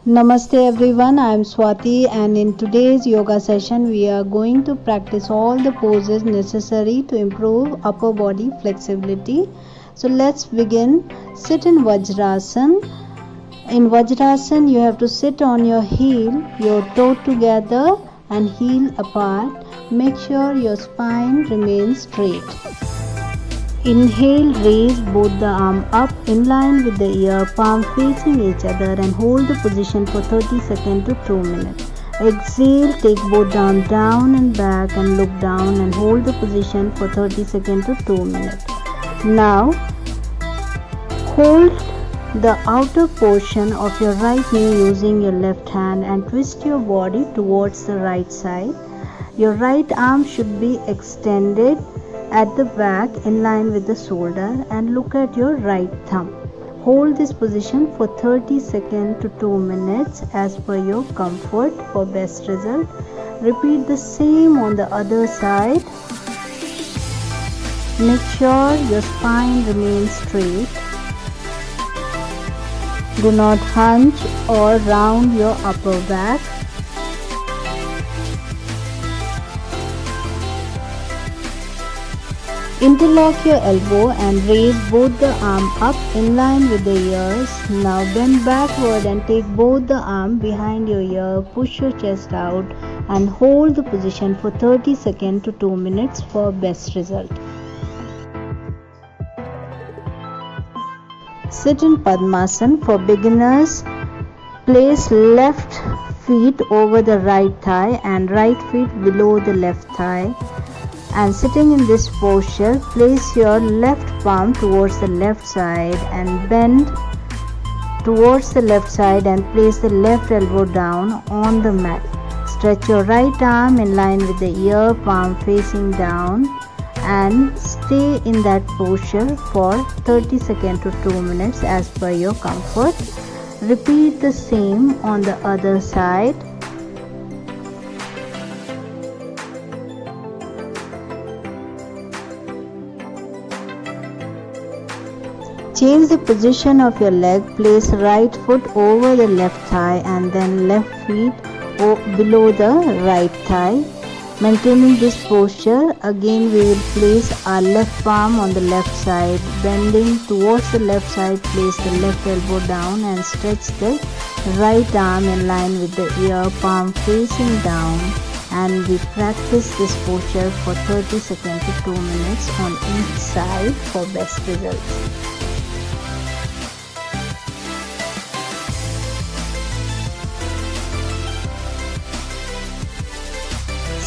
Namaste everyone, I am Swati and in today's yoga session we are going to practice all the poses necessary to improve upper body flexibility. So let's begin. Sit in Vajrasana. In Vajrasana you have to sit on your heel, your toe together and heel apart. Make sure your spine remains straight. Inhale, raise both the arm up in line with the ear, palm facing each other and hold the position for 30 seconds to 2 minutes. Exhale, take both the arms down and back and look down and hold the position for 30 seconds to 2 minutes. Now, hold the outer portion of your right knee using your left hand and twist your body towards the right side. Your right arm should be extended at the back in line with the shoulder and look at your right thumb. Hold this position for 30 seconds to 2 minutes as per your comfort for best result. Repeat the same on the other side. Make sure your spine remains straight. Do not hunch or round your upper back. Interlock your elbow and raise both the arm up in line with the ears. Now bend backward and take both the arm behind your ear. Push your chest out and hold the position for 30 seconds to 2 minutes for best result. Sit in Padmasana. For beginners, place left feet over the right thigh and right feet below the left thigh. And sitting in this posture, place your left palm towards the left side and bend towards the left side and place the left elbow down on the mat. Stretch your right arm in line with the ear, palm facing down and stay in that posture for 30 seconds to 2 minutes as per your comfort. Repeat the same on the other side. Change the position of your leg. Place right foot over the left thigh and then left feet below the right thigh. Maintaining this posture, again we will place our left palm on the left side. Bending towards the left side, place the left elbow down and stretch the right arm in line with the ear, palm facing down. And we practice this posture for 30 seconds to 2 minutes on each side for best results.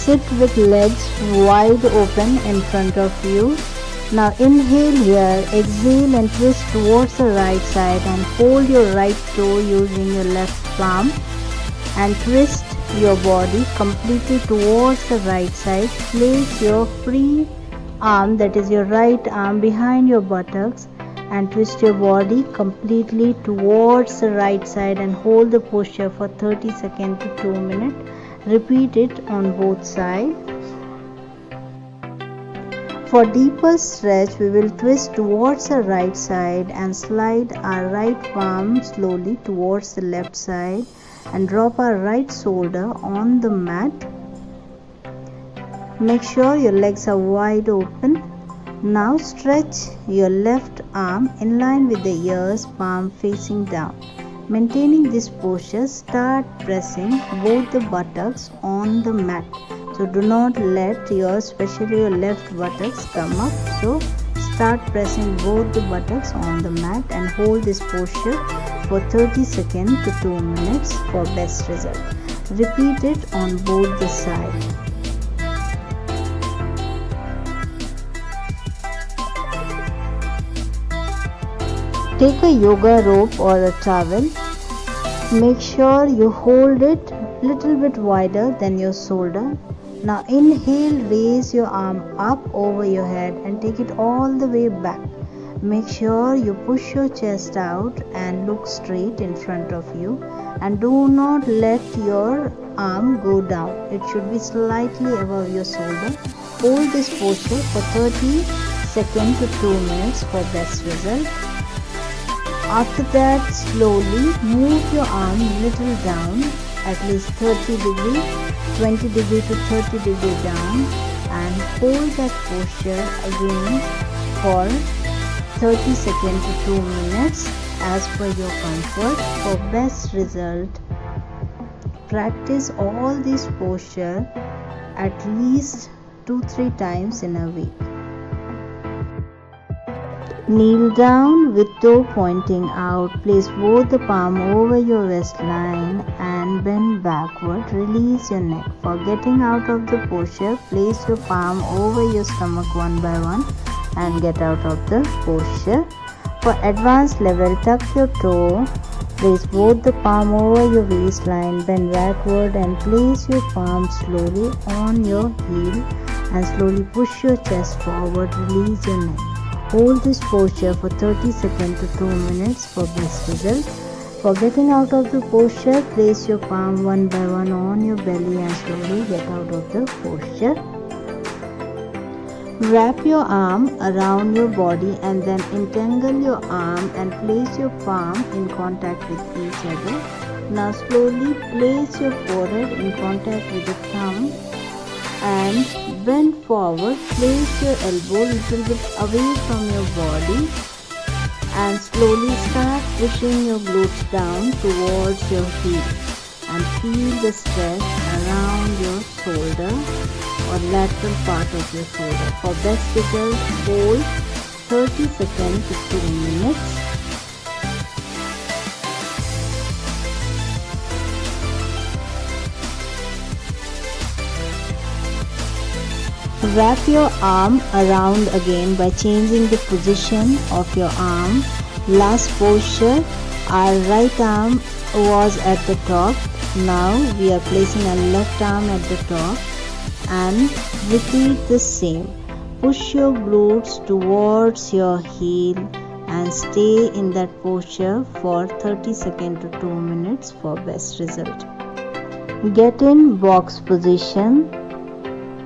Sit with legs wide open in front of you. Now inhale here, exhale and twist towards the right side and hold your right toe using your left palm and twist your body completely towards the right side. Place your free arm, that is your right arm, behind your buttocks and twist your body completely towards the right side and hold the posture for 30 seconds to 2 minutes. Repeat it on both sides. For deeper stretch, we will twist towards the right side and slide our right palm slowly towards the left side and drop our right shoulder on the mat. Make sure your legs are wide open. Now stretch your left arm in line with the ears, palm facing down. Maintaining this posture, start pressing both the buttocks on the mat. So do not let especially your left buttocks come up. So start pressing both the buttocks on the mat and hold this posture for 30 seconds to 2 minutes for best result. Repeat it on both the sides. Take a yoga rope or a towel. Make sure you hold it little bit wider than your shoulder. Now inhale, raise your arm up over your head and take it all the way back. Make sure you push your chest out and look straight in front of you and do not let your arm go down. It should be slightly above your shoulder. Hold this posture for 30 seconds to 2 minutes for best result. After that, slowly move your arm little down, at least 30 degree, 20 degree to 30 degree down, and hold that posture again for 30 seconds to 2 minutes as per your comfort. For best result, practice all this posture at least 2-3 times in a week. Kneel down with toe pointing out. Place both the palm over your waistline and bend backward. Release your neck. For getting out of the posture, place your palm over your stomach one by one and get out of the posture. For advanced level, tuck your toe. Place both the palm over your waistline, bend backward and place your palm slowly on your heel and slowly push your chest forward. Release your neck. Hold this posture for 30 seconds to 2 minutes for best result. For getting out of the posture, place your palm one by one on your belly and slowly get out of the posture. Wrap your arm around your body and then entangle your arm and place your palm in contact with each other. Now slowly place your forehead in contact with the thumb and bend forward. Place your elbow little bit away from your body and slowly start pushing your glutes down towards your heel and feel the stretch around your shoulder or lateral part of your shoulder. For best result, hold 30 seconds to 2 minutes. Wrap your arm around again by changing the position of your arm. Last posture, our right arm was at the top. Now we are placing our left arm at the top and repeat the same. Push your glutes towards your heel and stay in that posture for 30 seconds to 2 minutes for best result. Get in box position.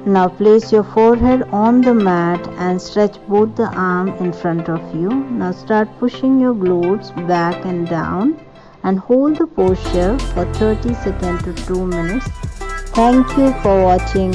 Now place your forehead on the mat and stretch both the arms in front of you. Now start pushing your glutes back and down and hold the posture for 30 seconds to 2 minutes. Thank you for watching.